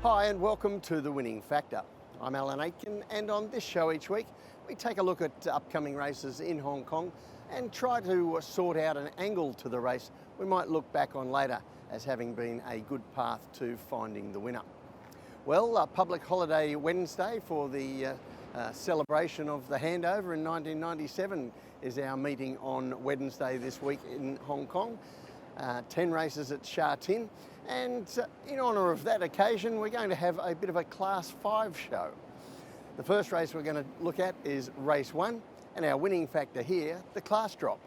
Hi and welcome to The Winning Factor. I'm Alan Aitken, and on this show each week we take a look at upcoming races in Hong Kong and try to sort out an angle to the race we might look back on later as having been a good path to finding the winner. Well, public holiday Wednesday for the celebration of the handover in 1997 is our meeting on Wednesday this week in Hong Kong. 10 races at Sha Tin, and in honour of that occasion we're going to have a bit of a Class 5 show. The first race we're going to look at is race 1, and our winning factor here, the class drop.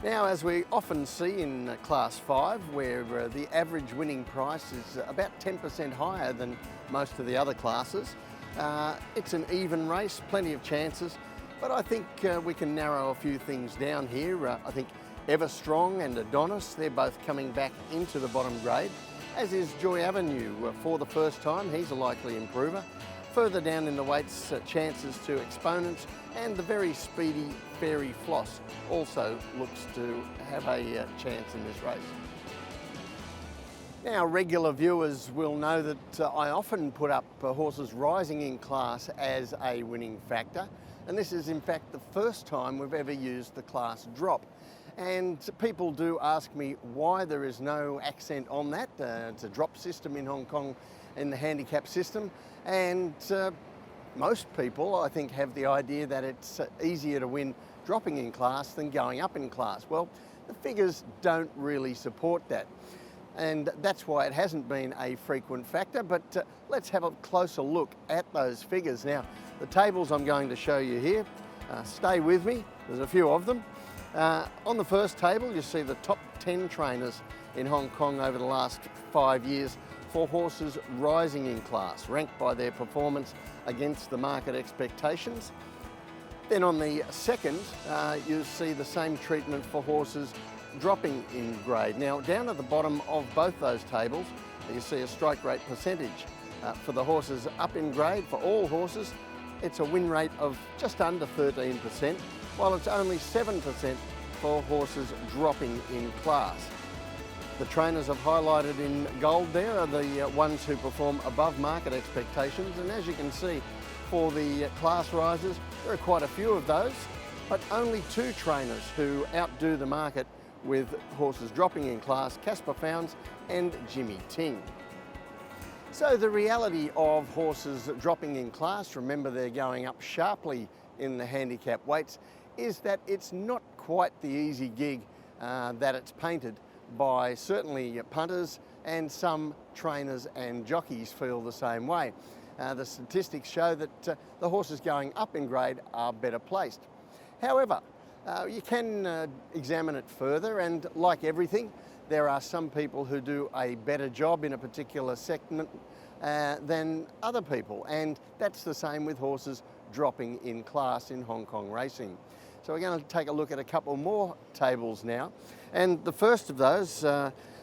Now, as we often see in Class 5, where the average winning price is about 10% higher than most of the other classes, it's an even race, plenty of chances, but I think we can narrow a few things down here. I think Ever Strong and Adonis, they're both coming back into the bottom grade, as is Joy Avenue for the first time. He's a likely improver. Further down in the weights, chances to Exponents, and the very speedy Fairy Floss also looks to have a chance in this race. Now, regular viewers will know that I often put up horses rising in class as a winning factor, and this is in fact the first time we've ever used the class drop. And people do ask me why there is no accent on that. It's a drop system in Hong Kong in the handicap system, and most people, I think, have the idea that it's easier to win dropping in class than going up in class. Well, the figures don't really support that, and that's why it hasn't been a frequent factor, but let's have a closer look at those figures. Now, the tables I'm going to show you here, stay with me, there's a few of them. On the first table, you see the top 10 trainers in Hong Kong over the last 5 years for horses rising in class, ranked by their performance against the market expectations. Then on the second, you see the same treatment for horses dropping in grade. Now, down at the bottom of both those tables, you see a strike rate percentage. For the horses up in grade, for all horses, it's a win rate of just under 13%, while it's only 7% for horses dropping in class. The trainers I've highlighted in gold there are the ones who perform above market expectations, and as you can see, for the class risers, there are quite a few of those, but only 2 trainers who outdo the market with horses dropping in class, Casper Founds and Jimmy Ting. So the reality of horses dropping in class, remember they're going up sharply in the handicap weights, is that it's not quite the easy gig that it's painted by certainly punters, and some trainers and jockeys feel the same way. The statistics show that the horses going up in grade are better placed. However, you can examine it further, and like everything, there are some people who do a better job in a particular segment than other people, and that's the same with horses dropping in class in Hong Kong racing. So we're going to take a look at a couple more tables now, and the first of those,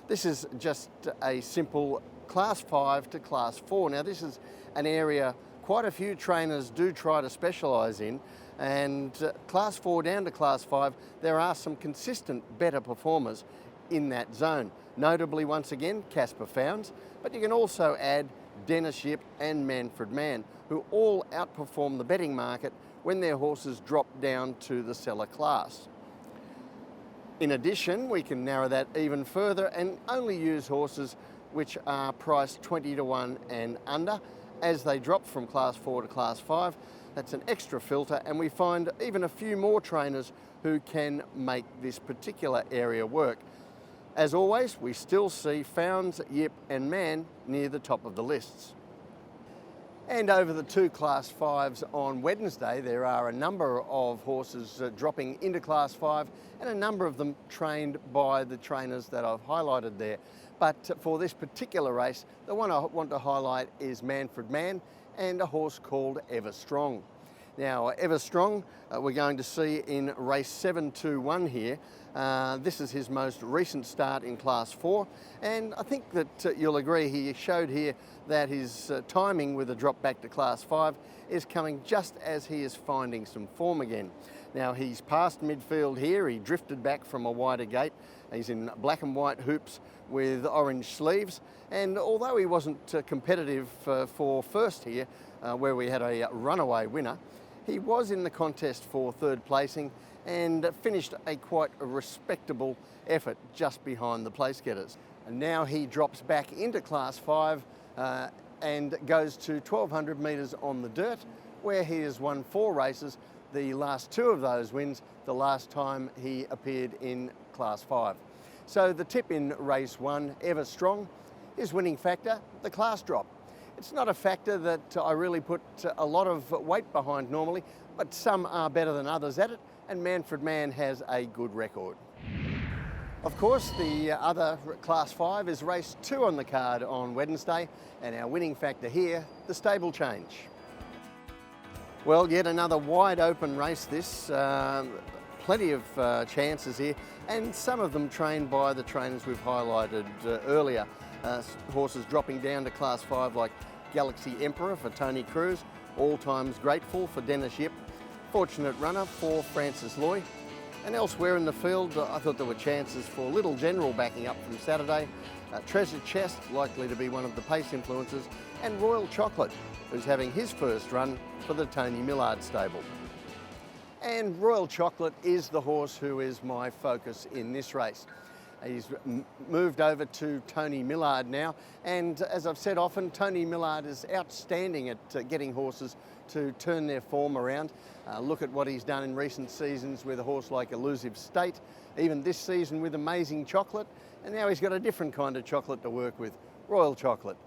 this is just a simple Class 5 to Class 4. Now, this is an area quite a few trainers do try to specialise in, and Class 4 down to Class 5, there are some consistent better performers in that zone. Notably, once again, Casper Founds, but you can also add Dennis Yip and Manfred Mann, who all outperform the betting market when their horses drop down to the seller class. In addition, we can narrow that even further and only use horses which are priced 20 to 1 and under as they drop from Class 4 to Class 5. That's an extra filter, and we find even a few more trainers who can make this particular area work. As always, we still see Founds, Yip and Mann near the top of the lists. And over the 2 Class 5s on Wednesday, there are a number of horses dropping into Class 5, and a number of them trained by the trainers that I've highlighted there. But for this particular race, the one I want to highlight is Manfred Mann and a horse called Ever Strong. Now, Ever Strong, we're going to see in race 721 here. This is his most recent start in Class 4, and I think that you'll agree he showed here that his timing with a drop back to Class 5 is coming just as he is finding some form again. Now he's past midfield here, he drifted back from a wider gate. He's in black and white hoops with orange sleeves, and although he wasn't competitive for first here, where we had a runaway winner, he was in the contest for third placing and finished a quite respectable effort just behind the place getters. And now he drops back into Class 5 and goes to 1200 metres on the dirt, where he has won 4 races, the last 2 of those wins the last time he appeared in Class 5. So the tip in race 1, Ever Strong, his winning factor, the class drop. It's not a factor that I really put a lot of weight behind normally, but some are better than others at it, and Manfred Mann has a good record. Of course, the other Class 5 is race 2 on the card on Wednesday, and our winning factor here, the stable change. Well, yet another wide open race this, plenty of chances here, and some of them trained by the trainers we've highlighted earlier. Horses dropping down to Class 5 like Galaxy Emperor for Tony Cruz, All Times Grateful for Dennis Yip, Fortunate Runner for Francis Loy. And elsewhere in the field, I thought there were chances for Little General backing up from Saturday, Treasure Chest, likely to be one of the pace influences, and Royal Chocolate, who's having his first run for the Tony Millard stable. And Royal Chocolate is the horse who is my focus in this race. He's moved over to Tony Millard now, and as I've said often, Tony Millard is outstanding at getting horses to turn their form around. Look at what he's done in recent seasons with a horse like Elusive State, even this season with Amazing Chocolate, and now he's got a different kind of chocolate to work with, Royal Chocolate.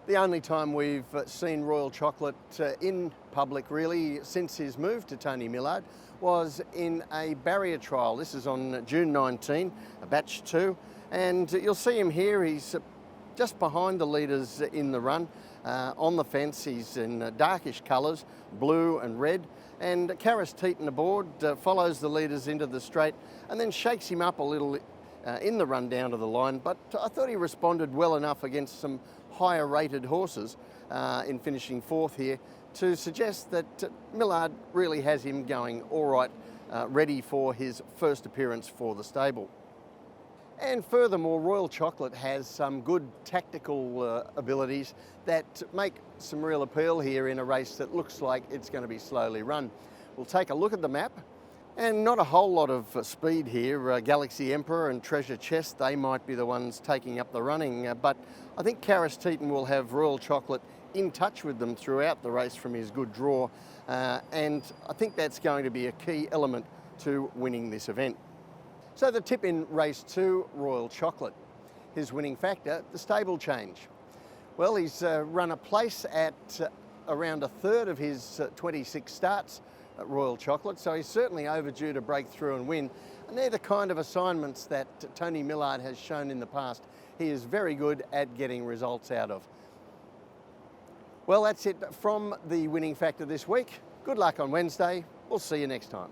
The only time we've seen Royal Chocolate in public really since his move to Tony Millard was in a barrier trial. This is on June 19, a batch 2, and you'll see him here. He's just behind the leaders in the run. On the fence, he's in darkish colours, blue and red, and Karis Teaton aboard follows the leaders into the straight and then shakes him up a little in the run down to the line, but I thought he responded well enough against some higher rated horses in finishing 4th here to suggest that Millard really has him going all right, ready for his first appearance for the stable. And furthermore, Royal Chocolate has some good tactical abilities that make some real appeal here in a race that looks like it's going to be slowly run. We'll take a look at the map, and not a whole lot of speed here. Galaxy Emperor and Treasure Chest, they might be the ones taking up the running, but I think Karis Teaton will have Royal Chocolate in touch with them throughout the race from his good draw, and I think that's going to be a key element to winning this event. So the tip in race 2, Royal Chocolate. His winning factor, the stable change. Well, he's run a place at around a third of his 26 starts at Royal Chocolate, so he's certainly overdue to break through and win. And they're the kind of assignments that Tony Millard has shown in the past he is very good at getting results out of. Well, that's it from the winning factor this week. Good luck on Wednesday. We'll see you next time.